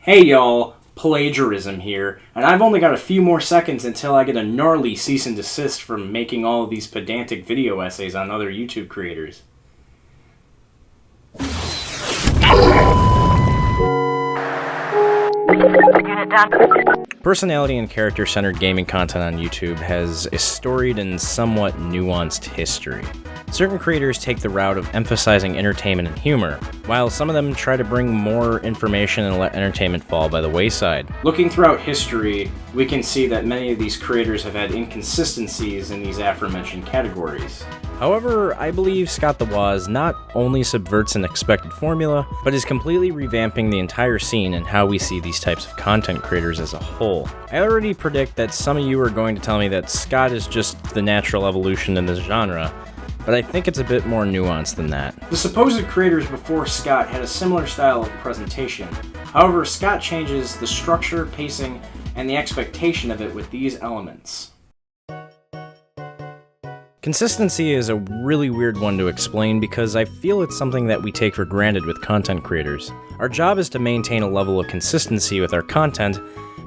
Hey y'all, plagiarism here, and I've only got a few more seconds until I get a gnarly cease and desist from making all of these pedantic video essays on other YouTube creators. Personality and character-centered gaming content on YouTube has a storied and somewhat nuanced history. Certain creators take the route of emphasizing entertainment and humor, while some of them try to bring more information and let entertainment fall by the wayside. Looking throughout history, we can see that many of these creators have had inconsistencies in these aforementioned categories. However, I believe Scott the Woz not only subverts an expected formula, but is completely revamping the entire scene and how we see these types of content creators as a whole. I already predict that some of you are going to tell me that Scott is just the natural evolution in this genre, but I think it's a bit more nuanced than that. The supposed creators before Scott had a similar style of presentation. However, Scott changes the structure, pacing, and the expectation of it with these elements. Consistency is a really weird one to explain because I feel it's something that we take for granted with content creators. Our job is to maintain a level of consistency with our content,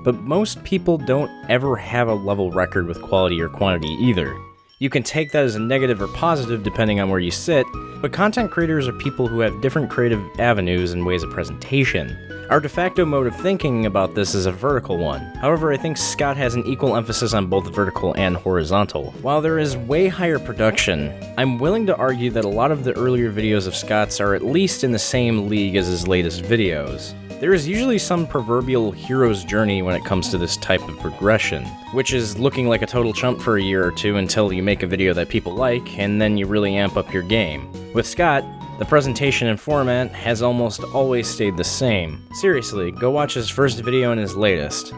but most people don't ever have a level record with quality or quantity either. You can take that as a negative or positive depending on where you sit, but content creators are people who have different creative avenues and ways of presentation. Our de facto mode of thinking about this is a vertical one. However, I think Scott has an equal emphasis on both vertical and horizontal. While there is way higher production, I'm willing to argue that a lot of the earlier videos of Scott's are at least in the same league as his latest videos. There is usually some proverbial hero's journey when it comes to this type of progression, which is looking like a total chump for a year or two until you make a video that people like, and then you really amp up your game. With Scott, the presentation and format has almost always stayed the same. Seriously, go watch his first video and his latest.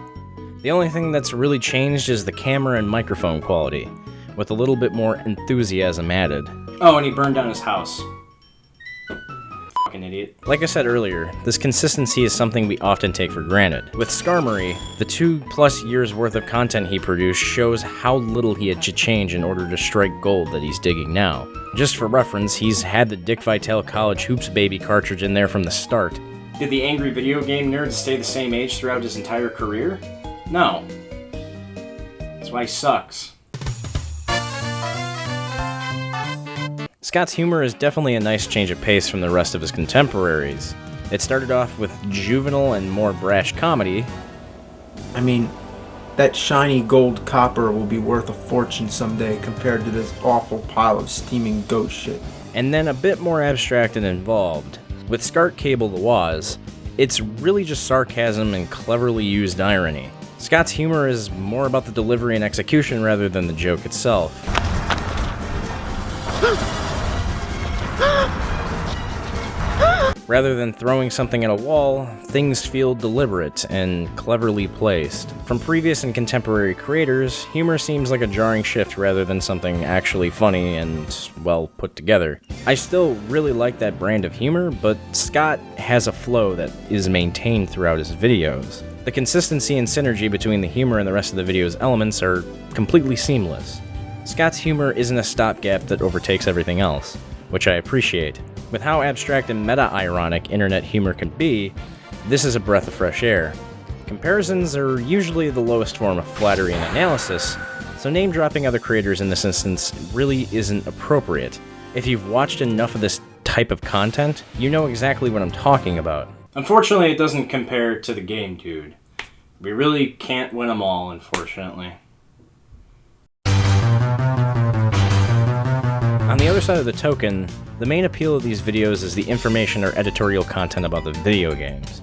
The only thing that's really changed is the camera and microphone quality, with a little bit more enthusiasm added. Oh, and he burned down his house. Fucking idiot. Like I said earlier, this consistency is something we often take for granted. With Skarmory, the 2+ years worth of content he produced shows how little he had to change in order to strike gold that he's digging now. Just for reference, he's had the Dick Vitale College Hoops Baby cartridge in there from the start. Did the angry video game nerd stay the same age throughout his entire career? No. That's why he sucks. Scott's humor is definitely a nice change of pace from the rest of his contemporaries. It started off with juvenile and more brash comedy. I mean, that shiny gold copper will be worth a fortune someday compared to this awful pile of steaming ghost shit. And then a bit more abstract and involved. With Scart Cable the Woz, it's really just sarcasm and cleverly used irony. Scott's humor is more about the delivery and execution rather than the joke itself. Rather than throwing something at a wall, things feel deliberate and cleverly placed. From previous and contemporary creators, humor seems like a jarring shift rather than something actually funny and well put together. I still really like that brand of humor, but Scott has a flow that is maintained throughout his videos. The consistency and synergy between the humor and the rest of the video's elements are completely seamless. Scott's humor isn't a stopgap that overtakes everything else, which I appreciate. With how abstract and meta-ironic internet humor can be, this is a breath of fresh air. Comparisons are usually the lowest form of flattery and analysis, so name-dropping other creators in this instance really isn't appropriate. If you've watched enough of this type of content, you know exactly what I'm talking about. Unfortunately, it doesn't compare to the game, dude. We really can't win them all, unfortunately. On the other side of the token, the main appeal of these videos is the information or editorial content about the video games.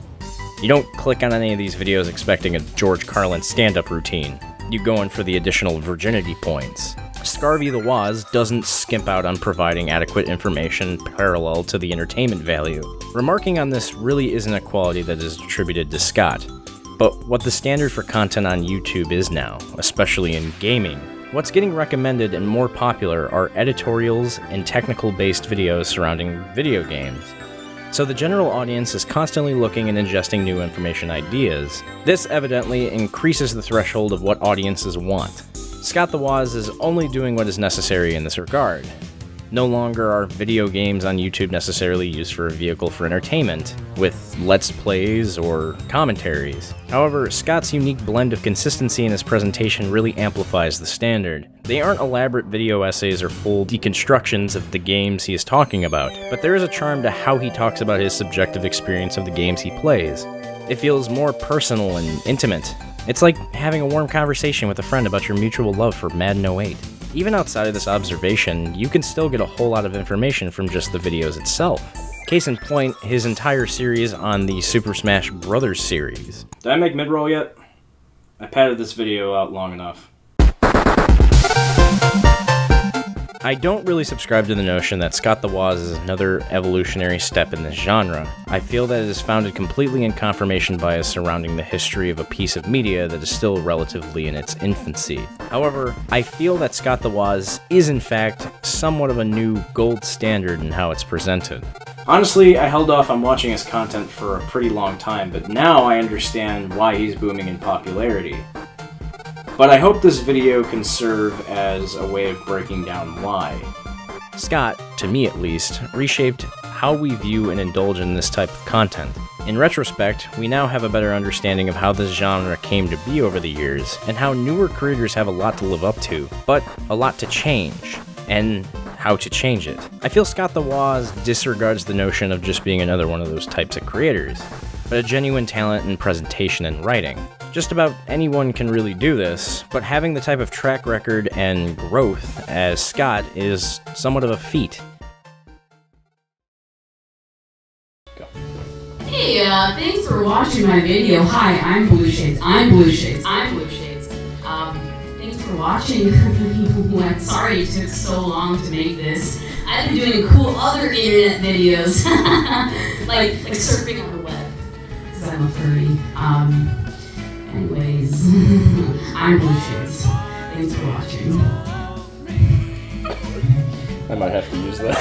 You don't click on any of these videos expecting a George Carlin stand-up routine. You go in for the additional virginity points. Scarvy the Woz doesn't skimp out on providing adequate information parallel to the entertainment value. Remarking on this really isn't a quality that is attributed to Scott, but what the standard for content on YouTube is now, especially in gaming. What's getting recommended and more popular are editorials and technical-based videos surrounding video games. So the general audience is constantly looking and ingesting new information ideas. This evidently increases the threshold of what audiences want. Scott the Woz is only doing what is necessary in this regard. No longer are video games on YouTube necessarily used for a vehicle for entertainment, with Let's Plays or commentaries. However, Scott's unique blend of consistency in his presentation really amplifies the standard. They aren't elaborate video essays or full deconstructions of the games he is talking about, but there is a charm to how he talks about his subjective experience of the games he plays. It feels more personal and intimate. It's like having a warm conversation with a friend about your mutual love for Madden 08. Even outside of this observation, you can still get a whole lot of information from just the videos itself. Case in point, his entire series on the Super Smash Bros. Series. Did I make mid-roll yet? I padded this video out long enough. I don't really subscribe to the notion that Scott the Woz is another evolutionary step in this genre. I feel that it is founded completely in confirmation bias surrounding the history of a piece of media that is still relatively in its infancy. However, I feel that Scott the Woz is in fact somewhat of a new gold standard in how it's presented. Honestly, I held off on watching his content for a pretty long time, but now I understand why he's booming in popularity. But I hope this video can serve as a way of breaking down why. Scott, to me at least, reshaped how we view and indulge in this type of content. In retrospect, we now have a better understanding of how this genre came to be over the years, and how newer creators have a lot to live up to, but a lot to change, and how to change it. I feel Scott the Woz disregards the notion of just being another one of those types of creators, but a genuine talent in presentation and writing. Just about anyone can really do this, but having the type of track record and growth as Scott is somewhat of a feat. Go. Hey, thanks for watching my video. Hi, I'm BluShades. Thanks for watching. I'm sorry it took so long to make this. I've been doing cool other internet videos, like surfing on the web, because I'm a furry. Anyways, I'm BluShades. Thanks for watching. I might have to use that.